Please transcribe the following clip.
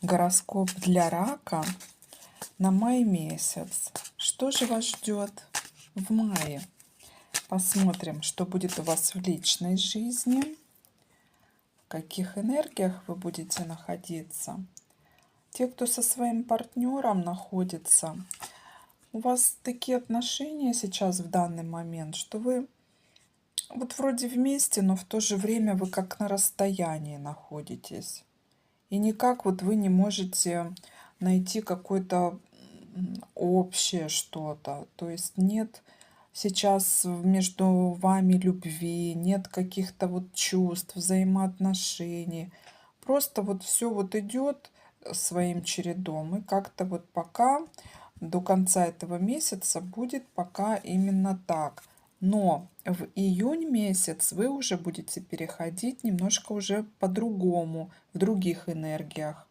Гороскоп для рака на май месяц. Что же вас ждет в мае? Посмотрим, что будет у вас в личной жизни, в каких энергиях вы будете находиться. Те, кто со своим партнером находится, у вас такие отношения сейчас в данный момент, что вы вот вроде вместе, но в то же время вы как на расстоянии находитесь. И никак вот вы не можете найти какое-то общее что-то. То есть нет сейчас между вами любви, нет каких-то вот чувств, взаимоотношений. Просто вот все вот идет своим чередом. И как-то вот пока до конца этого месяца будет пока именно так. Но в июнь месяц вы уже будете переходить немножко уже по-другому, в других энергиях.